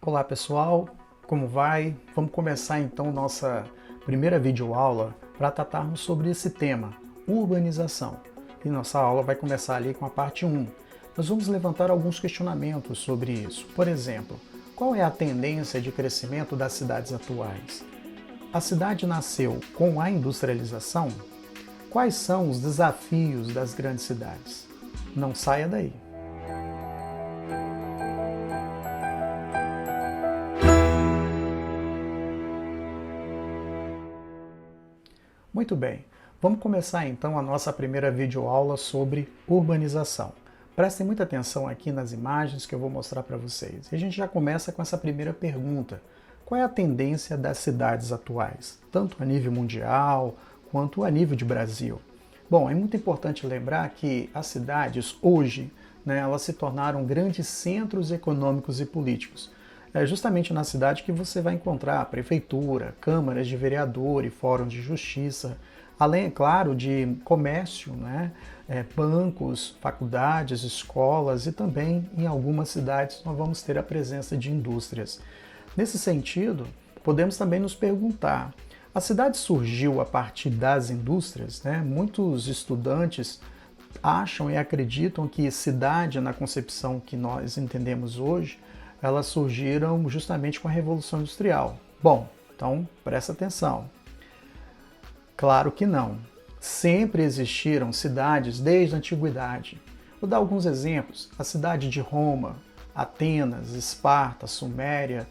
Olá pessoal, como vai? Vamos começar então nossa primeira videoaula para tratarmos sobre esse tema, urbanização. E nossa aula vai começar ali com a parte 1. Nós vamos levantar alguns questionamentos sobre isso. Por exemplo, qual é a tendência de crescimento das cidades atuais? A cidade nasceu com a industrialização? Quais são os desafios das grandes cidades? Não saia daí! Muito bem, vamos começar então a nossa primeira videoaula sobre urbanização. Prestem muita atenção aqui nas imagens que eu vou mostrar para vocês. E a gente já começa com essa primeira pergunta. Qual é a tendência das cidades atuais, tanto a nível mundial quanto a nível de Brasil? Bom, é muito importante lembrar que as cidades hoje, elas se tornaram grandes centros econômicos e políticos. É justamente na cidade que você vai encontrar prefeitura, câmaras de vereador e fóruns de justiça, além, é claro, de comércio, bancos, faculdades, escolas e também em algumas cidades nós vamos ter a presença de indústrias. Nesse sentido, podemos também nos perguntar, a cidade surgiu a partir das indústrias? Muitos estudantes acham e acreditam que cidade, na concepção que nós entendemos hoje, elas surgiram justamente com a Revolução Industrial. Bom, então presta atenção. Claro que não. Sempre existiram cidades desde a antiguidade. Vou dar alguns exemplos. A cidade de Roma, Atenas, Esparta, Suméria,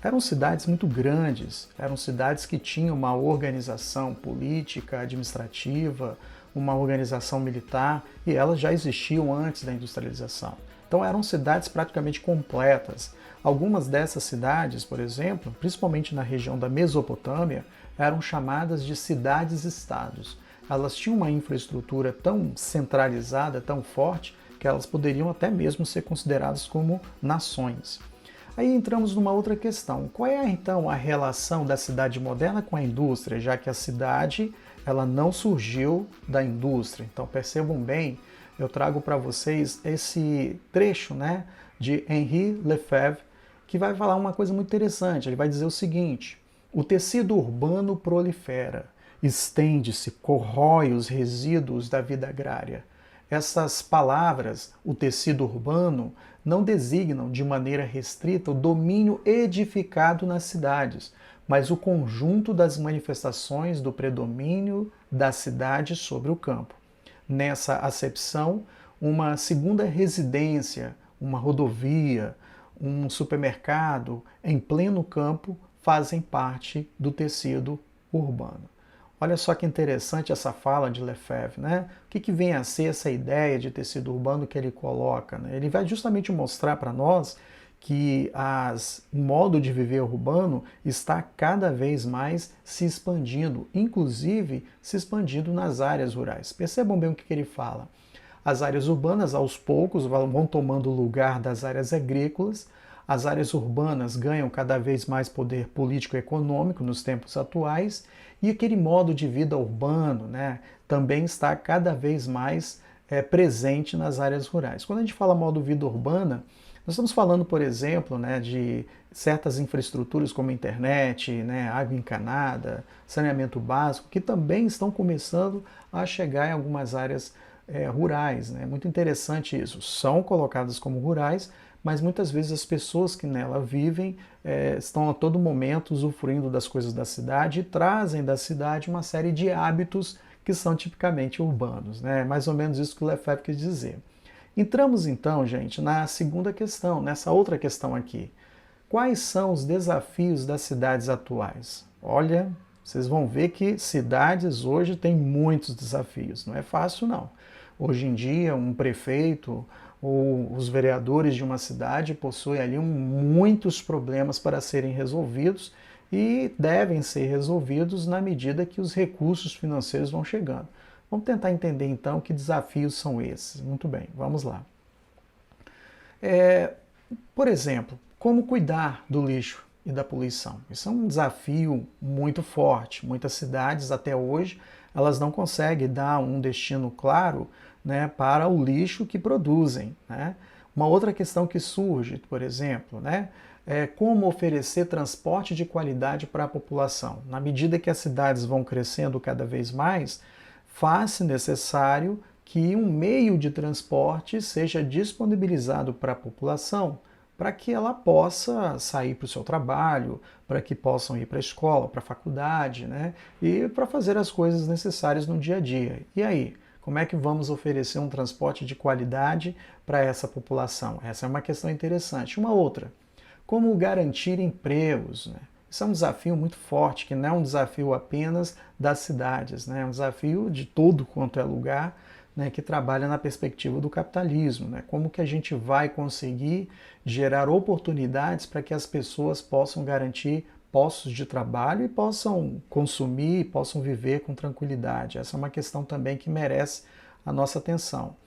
eram cidades muito grandes, eram cidades que tinham uma organização política, administrativa, uma organização militar, e elas já existiam antes da industrialização. Então eram cidades praticamente completas. Algumas dessas cidades, por exemplo, principalmente na região da Mesopotâmia, eram chamadas de cidades-estados. Elas tinham uma infraestrutura tão centralizada, tão forte, que elas poderiam até mesmo ser consideradas como nações. Aí entramos numa outra questão. Qual é então a relação da cidade moderna com a indústria, já que a cidade ela não surgiu da indústria? Então percebam bem, eu trago para vocês esse trecho de Henri Lefebvre, que vai falar uma coisa muito interessante. Ele vai dizer o seguinte: o tecido urbano prolifera, estende-se, corrói os resíduos da vida agrária. Essas palavras, o tecido urbano, não designam de maneira restrita o domínio edificado nas cidades, mas o conjunto das manifestações do predomínio da cidade sobre o campo. Nessa acepção, uma segunda residência, uma rodovia, um supermercado em pleno campo fazem parte do tecido urbano. Olha só que interessante essa fala de Lefebvre, O que vem a ser essa ideia de tecido urbano que ele coloca? Ele vai justamente mostrar para nós que o modo de viver urbano está cada vez mais se expandindo, inclusive se expandindo nas áreas rurais. Percebam bem o que ele fala. As áreas urbanas, aos poucos, vão tomando o lugar das áreas agrícolas. As áreas urbanas ganham cada vez mais poder político e econômico nos tempos atuais, e aquele modo de vida urbano também está cada vez mais presente nas áreas rurais. Quando a gente fala modo de vida urbana, nós estamos falando, por exemplo, de certas infraestruturas como internet, água encanada, saneamento básico, que também estão começando a chegar em algumas áreas rurais. Muito interessante isso. São colocadas como rurais, mas muitas vezes as pessoas que nela vivem estão a todo momento usufruindo das coisas da cidade e trazem da cidade uma série de hábitos que são tipicamente urbanos. Mais ou menos isso que o Lefebvre quis dizer. Entramos então, gente, na segunda questão, nessa outra questão aqui. Quais são os desafios das cidades atuais? Olha, vocês vão ver que cidades hoje têm muitos desafios, não é fácil não. Hoje em dia, um prefeito ou os vereadores de uma cidade possuem ali muitos problemas para serem resolvidos e devem ser resolvidos na medida que os recursos financeiros vão chegando. Vamos tentar entender então que desafios são esses. Muito bem, vamos lá. Por exemplo, como cuidar do lixo e da poluição? Isso é um desafio muito forte. Muitas cidades até hoje elas não conseguem dar um destino claro para o lixo que produzem. Uma outra questão que surge, por exemplo, né, é como oferecer transporte de qualidade para a população. Na medida que as cidades vão crescendo cada vez mais, faz-se necessário que um meio de transporte seja disponibilizado para a população, para que ela possa sair para o seu trabalho, para que possam ir para a escola, para a faculdade, né? E para fazer as coisas necessárias no dia a dia. E aí, como é que vamos oferecer um transporte de qualidade para essa população? Essa é uma questão interessante. Uma outra, como garantir empregos, né? Isso é um desafio muito forte, que não é um desafio apenas das cidades, né? É um desafio de todo quanto é lugar, né, que trabalha na perspectiva do capitalismo, né? Como que a gente vai conseguir gerar oportunidades para que as pessoas possam garantir postos de trabalho e possam consumir, possam viver com tranquilidade. Essa é uma questão também que merece a nossa atenção.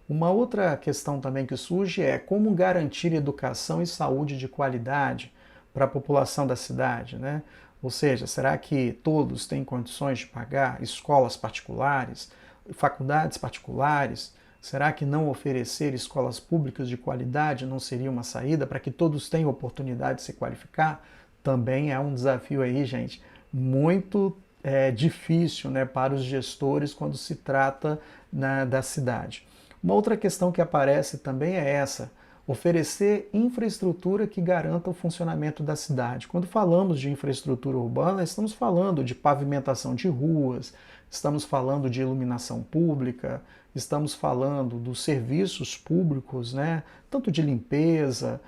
Uma outra questão também que surge é como garantir educação e saúde de qualidade para a população da cidade, né? Ou seja, será que todos têm condições de pagar escolas particulares, faculdades particulares? Será que não oferecer escolas públicas de qualidade não seria uma saída para que todos tenham oportunidade de se qualificar? Também é um desafio aí, gente, muito difícil, né, para os gestores quando se trata, né, da cidade. Uma outra questão que aparece também é essa: oferecer infraestrutura que garanta o funcionamento da cidade. Quando falamos de infraestrutura urbana, estamos falando de pavimentação de ruas, estamos falando de iluminação pública, estamos falando dos serviços públicos, né? Tanto de limpeza,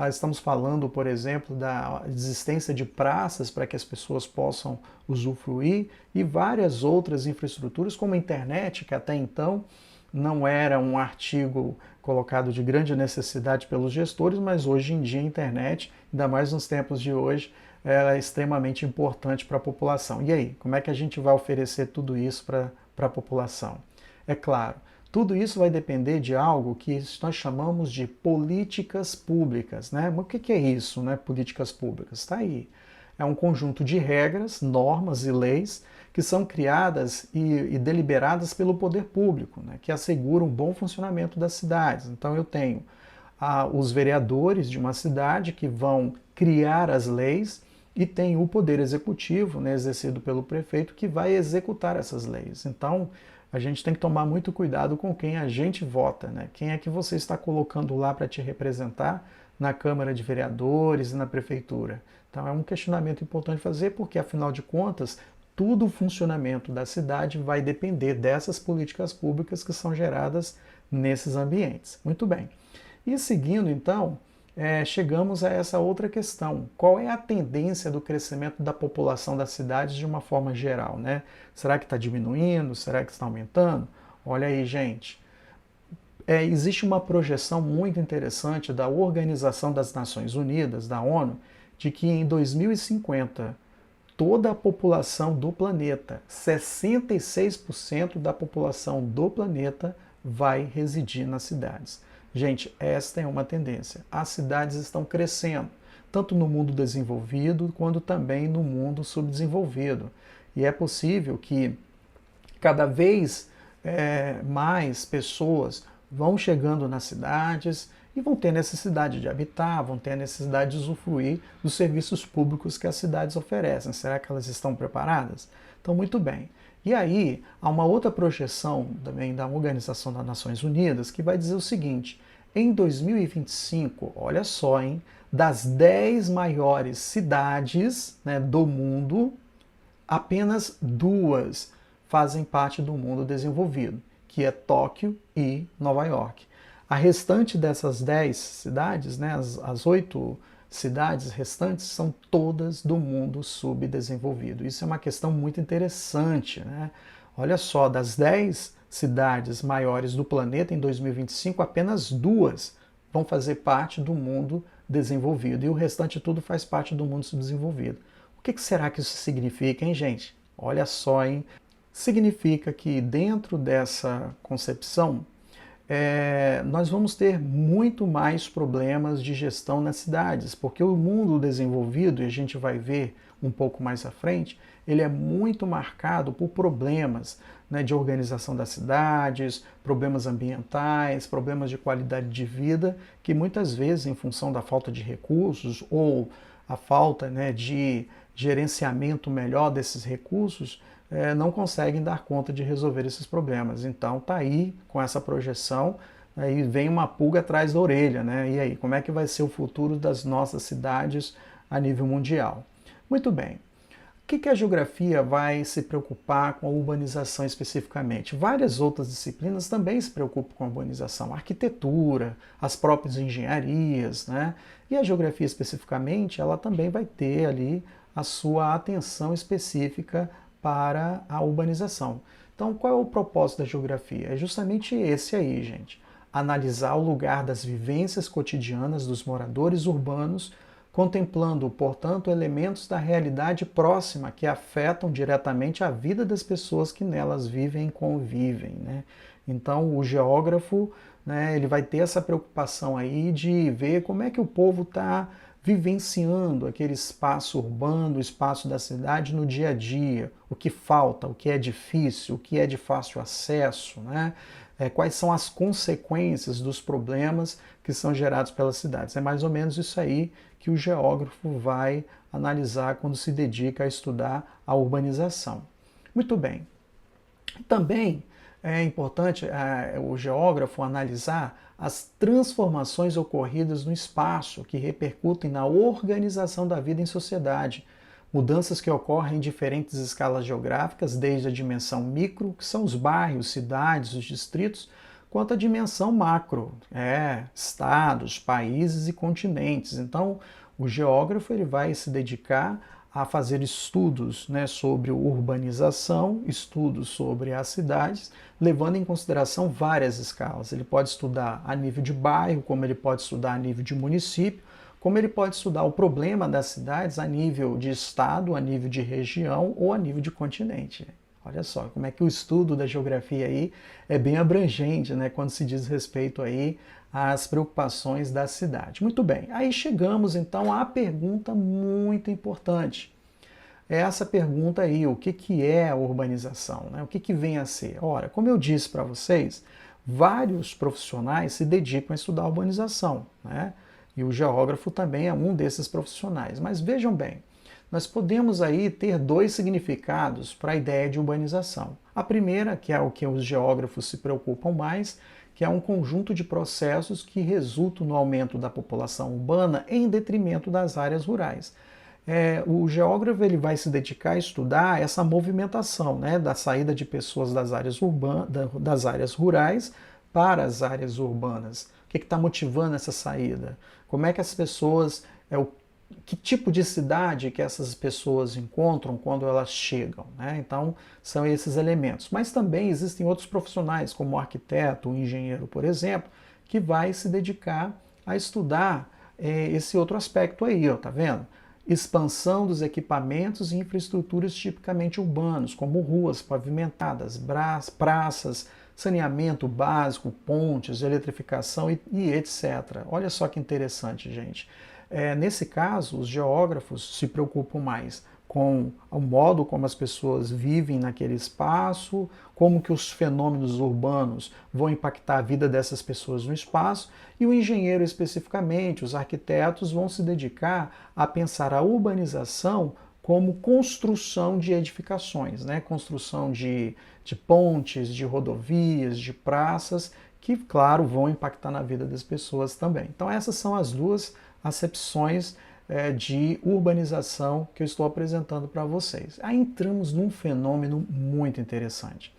estamos falando, por exemplo, da existência de praças para que as pessoas possam usufruir e várias outras infraestruturas, como a internet, que até então não era um artigo colocado de grande necessidade pelos gestores, mas hoje em dia a internet, ainda mais nos tempos de hoje, ela é extremamente importante para a população. E aí, como é que a gente vai oferecer tudo isso para a população? É claro, tudo isso vai depender de algo que nós chamamos de políticas públicas, né? Mas o que é isso, né? Políticas públicas? Está aí. É um conjunto de regras, normas e leis que são criadas e deliberadas pelo poder público, né, que asseguram um bom funcionamento das cidades. Então eu tenho os vereadores de uma cidade que vão criar as leis e tem o poder executivo, né, exercido pelo prefeito, que vai executar essas leis. Então a gente tem que tomar muito cuidado com quem a gente vota, né? Quem é que você está colocando lá para te representar na Câmara de Vereadores e na Prefeitura. Então é um questionamento importante fazer, porque afinal de contas, todo o funcionamento da cidade vai depender dessas políticas públicas que são geradas nesses ambientes. Muito bem. E seguindo então, chegamos a essa outra questão. Qual é a tendência do crescimento da população das cidades de uma forma geral, né? Será que está diminuindo? Será que está aumentando? Olha aí, gente. Existe uma projeção muito interessante da Organização das Nações Unidas, da ONU, de que em 2050 toda a população do planeta, 66% da população do planeta vai residir nas cidades. Gente, esta é uma tendência. As cidades estão crescendo, tanto no mundo desenvolvido quanto também no mundo subdesenvolvido. E é possível que cada vez mais pessoas vão chegando nas cidades e vão ter necessidade de habitar, vão ter a necessidade de usufruir dos serviços públicos que as cidades oferecem. Será que elas estão preparadas? Então, muito bem. E aí, há uma outra projeção também da Organização das Nações Unidas que vai dizer o seguinte: em 2025, olha só, hein, das 10 maiores cidades, né, do mundo, apenas 2 fazem parte do mundo desenvolvido, que é Tóquio e Nova York. A restante dessas 10 cidades, né, as 8 cidades restantes, são todas do mundo subdesenvolvido. Isso é uma questão muito interessante, né? Olha só, das 10 cidades maiores do planeta em 2025, apenas 2 vão fazer parte do mundo desenvolvido e o restante tudo faz parte do mundo subdesenvolvido. O que será que isso significa, hein, gente? Olha só, hein? Significa que dentro dessa concepção, nós vamos ter muito mais problemas de gestão nas cidades, porque o mundo desenvolvido, e a gente vai ver um pouco mais à frente, ele é muito marcado por problemas, né, de organização das cidades, problemas ambientais, problemas de qualidade de vida, que muitas vezes, em função da falta de recursos ou a falta, né, de gerenciamento melhor desses recursos, não conseguem dar conta de resolver esses problemas. Então tá aí com essa projeção, aí vem uma pulga atrás da orelha, né? E aí, como é que vai ser o futuro das nossas cidades a nível mundial? Muito bem. O que a geografia vai se preocupar com a urbanização especificamente? Várias outras disciplinas também se preocupam com a urbanização, a arquitetura, as próprias engenharias, né? E a geografia especificamente, ela também vai ter ali a sua atenção específica para a urbanização. Então, qual é o propósito da geografia? É justamente esse aí, gente. Analisar o lugar das vivências cotidianas dos moradores urbanos, contemplando, portanto, elementos da realidade próxima que afetam diretamente a vida das pessoas que nelas vivem e convivem, né? Então, o geógrafo, né, ele vai ter essa preocupação aí de ver como é que o povo está vivenciando aquele espaço urbano, o espaço da cidade no dia a dia, o que falta, o que é difícil, o que é de fácil acesso, né? Quais são as consequências dos problemas que são gerados pelas cidades. É mais ou menos isso aí que o geógrafo vai analisar quando se dedica a estudar a urbanização. Muito bem. Também é importante o geógrafo analisar as transformações ocorridas no espaço que repercutem na organização da vida em sociedade. Mudanças que ocorrem em diferentes escalas geográficas, desde a dimensão micro, que são os bairros, cidades, os distritos, quanto a dimensão macro, estados, países e continentes. Então, o geógrafo ele vai se dedicar a fazer estudos, né, sobre urbanização, estudos sobre as cidades, levando em consideração várias escalas. Ele pode estudar a nível de bairro, como ele pode estudar a nível de município, como ele pode estudar o problema das cidades a nível de estado, a nível de região ou a nível de continente. Olha só como é que o estudo da geografia aí é bem abrangente, né, quando se diz respeito aí às preocupações da cidade. Muito bem, aí chegamos então à pergunta muito importante. É essa pergunta aí, o que é a urbanização, né? O que vem a ser? Ora, como eu disse para vocês, vários profissionais se dedicam a estudar a urbanização, né? E o geógrafo também é um desses profissionais. Mas vejam bem, nós podemos aí ter dois significados para a ideia de urbanização. A primeira, que é o que os geógrafos se preocupam mais, que é um conjunto de processos que resultam no aumento da população urbana em detrimento das áreas rurais. O geógrafo ele vai se dedicar a estudar essa movimentação, né, da saída de pessoas das das áreas rurais para as áreas urbanas. O que está motivando essa saída? Como é que as pessoas, que tipo de cidade que essas pessoas encontram quando elas chegam, né? Então, são esses elementos. Mas também existem outros profissionais, como o arquiteto, o engenheiro, por exemplo, que vai se dedicar a estudar esse outro aspecto aí, ó, tá vendo? Expansão dos equipamentos e infraestruturas tipicamente urbanos, como ruas pavimentadas, praças, saneamento básico, pontes, eletrificação e etc. Olha só que interessante, gente. Nesse caso, os geógrafos se preocupam mais com o modo como as pessoas vivem naquele espaço, como que os fenômenos urbanos vão impactar a vida dessas pessoas no espaço, e o engenheiro especificamente, os arquitetos vão se dedicar a pensar a urbanização como construção de edificações, né? Construção de pontes, de rodovias, de praças, que, claro, vão impactar na vida das pessoas também. Então essas são as duas acepções de urbanização que eu estou apresentando para vocês. Aí entramos num fenômeno muito interessante.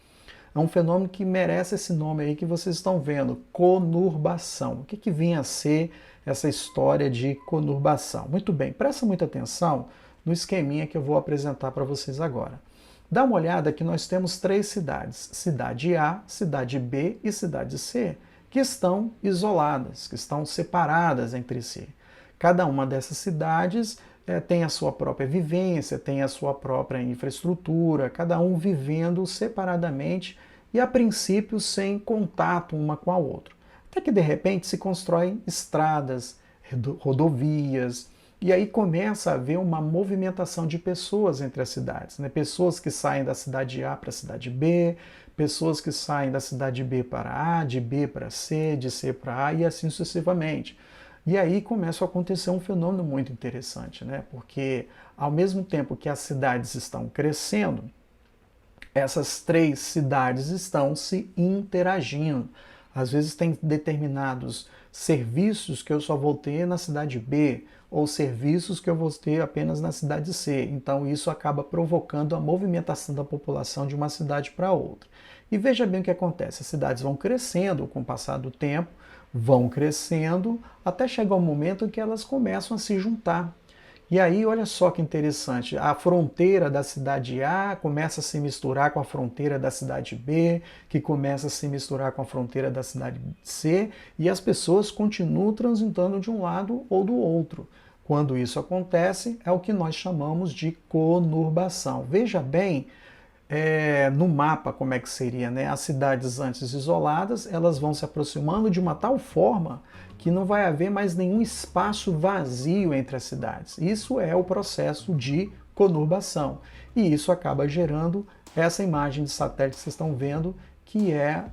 É um fenômeno que merece esse nome aí que vocês estão vendo, conurbação. O que vem a ser essa história de conurbação? Muito bem, presta muita atenção no esqueminha que eu vou apresentar para vocês agora. Dá uma olhada que nós temos 3 cidades, cidade A, cidade B e cidade C, que estão isoladas, que estão separadas entre si. Cada uma dessas cidades tem a sua própria vivência, tem a sua própria infraestrutura, cada um vivendo separadamente e a princípio sem contato uma com a outra. Até que de repente se constroem estradas, rodovias, e aí começa a haver uma movimentação de pessoas entre as cidades, né? Pessoas que saem da cidade A para a cidade B, pessoas que saem da cidade B para A, de B para C, de C para A e assim sucessivamente. E aí começa a acontecer um fenômeno muito interessante, né? Porque ao mesmo tempo que as cidades estão crescendo, essas três cidades estão se interagindo. Às vezes tem determinados serviços que eu só vou ter na cidade B, ou serviços que eu vou ter apenas na cidade C. Então isso acaba provocando a movimentação da população de uma cidade para outra. E veja bem o que acontece, as cidades vão crescendo com o passar do tempo, vão crescendo, até chegar um momento em que elas começam a se juntar. E aí, olha só que interessante, a fronteira da cidade A começa a se misturar com a fronteira da cidade B, que começa a se misturar com a fronteira da cidade C, e as pessoas continuam transitando de um lado ou do outro. Quando isso acontece, é o que nós chamamos de conurbação. Veja bem, no mapa como é que seria, né? As cidades antes isoladas, elas vão se aproximando de uma tal forma que não vai haver mais nenhum espaço vazio entre as cidades. Isso é o processo de conurbação. E isso acaba gerando essa imagem de satélite que vocês estão vendo, que é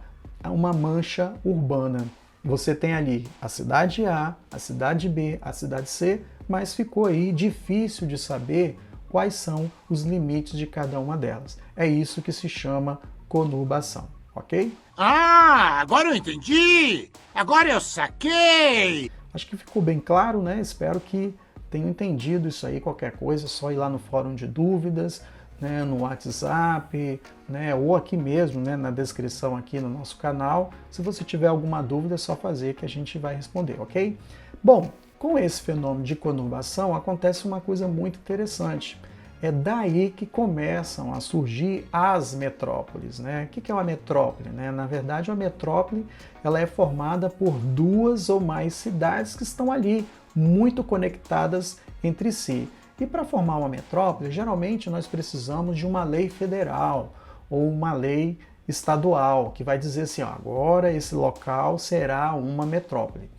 uma mancha urbana. Você tem ali a cidade A, a cidade B, a cidade C, mas ficou aí difícil de saber quais são os limites de cada uma delas. É isso que se chama conurbação, ok? Ah, agora eu entendi! Agora eu saquei! Acho que ficou bem claro, né? Espero que tenham entendido isso aí. Qualquer coisa, é só ir lá no fórum de dúvidas, né, no WhatsApp, né, ou aqui mesmo, né, na descrição aqui no nosso canal. Se você tiver alguma dúvida, é só fazer que a gente vai responder, ok? Bom, com esse fenômeno de conurbação acontece uma coisa muito interessante. É daí que começam a surgir as metrópoles, né? O que é uma metrópole, né? Na verdade, uma metrópole ela é formada por duas ou mais cidades que estão ali muito conectadas entre si. E para formar uma metrópole, geralmente nós precisamos de uma lei federal ou uma lei estadual que vai dizer assim, ó, agora esse local será uma metrópole.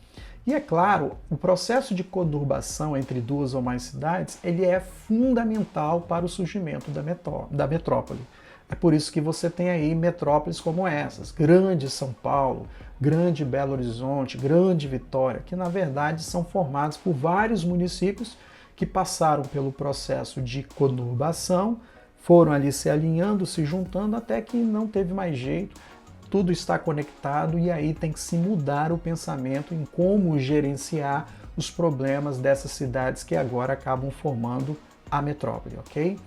E é claro, o processo de conurbação entre duas ou mais cidades, ele é fundamental para o surgimento da metrópole. É por isso que você tem aí metrópoles como essas, Grande São Paulo, Grande Belo Horizonte, Grande Vitória, que na verdade são formados por vários municípios que passaram pelo processo de conurbação, foram ali se alinhando, se juntando, até que não teve mais jeito, tudo está conectado e aí tem que se mudar o pensamento em como gerenciar os problemas dessas cidades que agora acabam formando a metrópole, ok?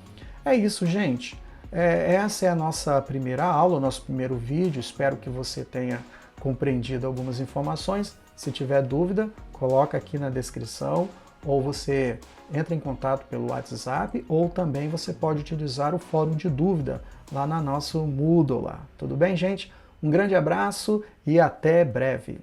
É isso, gente. Essa é a nossa primeira aula, o nosso primeiro vídeo. Espero que você tenha compreendido algumas informações. Se tiver dúvida, coloca aqui na descrição, ou você entra em contato pelo WhatsApp, ou também você pode utilizar o fórum de dúvida lá na nosso Moodle lá. Tudo bem, gente? Um grande abraço e até breve!